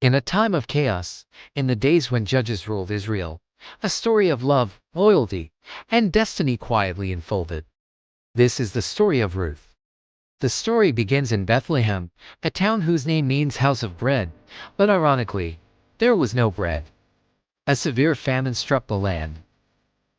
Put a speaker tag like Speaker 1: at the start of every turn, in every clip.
Speaker 1: In a time of chaos, in the days when judges ruled Israel, a story of love, loyalty, and destiny quietly unfolded. This is the story of Ruth. The story begins in Bethlehem, a town whose name means house of bread, but ironically, there was no bread. A severe famine struck the land.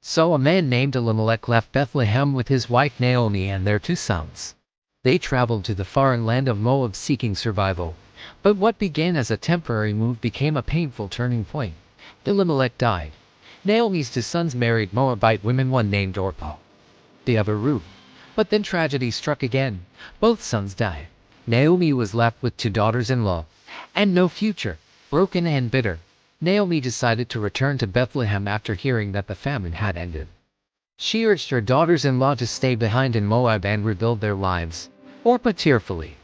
Speaker 1: So a man named Elimelech left Bethlehem with his wife Naomi and their 2 sons. They traveled to the foreign land of Moab seeking survival. But what began as a temporary move became a painful turning point. Elimelech died. Naomi's 2 sons married Moabite women, one named Orpah, the other Ruth. But then tragedy struck again. Both sons died. Naomi was left with 2 daughters-in-law, and no future. Broken and bitter, Naomi decided to return to Bethlehem after hearing that the famine had ended. She urged her daughters-in-law to stay behind in Moab and rebuild their lives. Orpah tearfully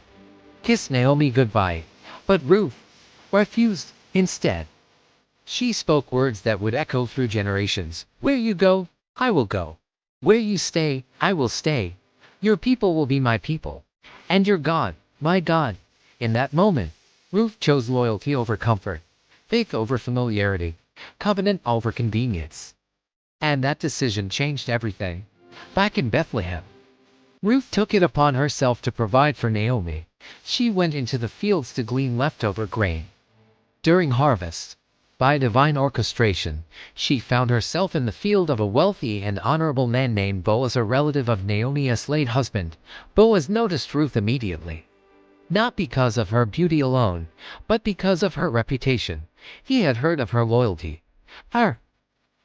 Speaker 1: kissed Naomi goodbye, but Ruth refused instead. She spoke words that would echo through generations. Where you go, I will go. Where you stay, I will stay. Your people will be my people, and your God, my God. In that moment, Ruth chose loyalty over comfort, faith over familiarity, covenant over convenience. And that decision changed everything. Back in Bethlehem, Ruth took it upon herself to provide for Naomi. She went into the fields to glean leftover grain. During harvest, by divine orchestration, she found herself in the field of a wealthy and honorable man named Boaz, a relative of Naomi's late husband. Boaz noticed Ruth immediately. Not because of her beauty alone, but because of her reputation. He had heard of her loyalty, her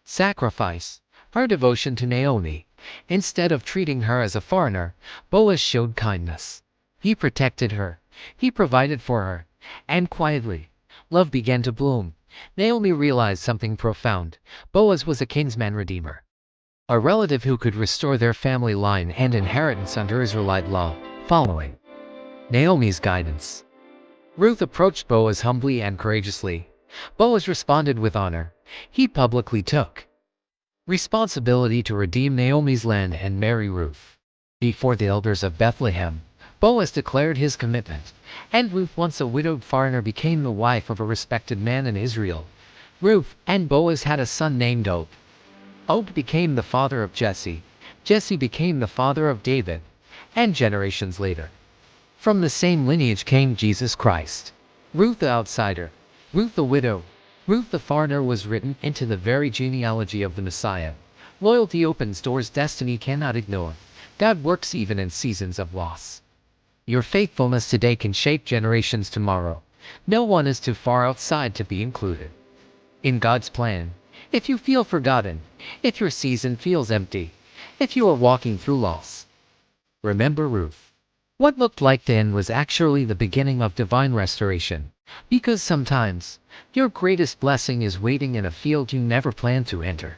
Speaker 1: sacrifice, her devotion to Naomi. Instead of treating her as a foreigner, Boaz showed kindness. He protected her, he provided for her, and quietly, love began to bloom. Naomi realized something profound. Boaz was a kinsman-redeemer, a relative who could restore their family line and inheritance under Israelite law. Following Naomi's guidance, Ruth approached Boaz humbly and courageously. Boaz responded with honor. He publicly took responsibility to redeem Naomi's land and marry Ruth. Before the elders of Bethlehem, Boaz declared his commitment, and Ruth, once a widowed foreigner, became the wife of a respected man in Israel. Ruth and Boaz had a son named Obed. Obed became the father of Jesse. Jesse became the father of David, and generations later, from the same lineage came Jesus Christ. Ruth the outsider, Ruth the widow, Ruth the foreigner was written into the very genealogy of the Messiah. Loyalty opens doors destiny cannot ignore. God works even in seasons of loss. Your faithfulness today can shape generations tomorrow. No one is too far outside to be included in God's plan. If you feel forgotten, if your season feels empty, if you are walking through loss, remember Ruth. What looked like the end was actually the beginning of divine restoration. Because sometimes, your greatest blessing is waiting in a field you never planned to enter.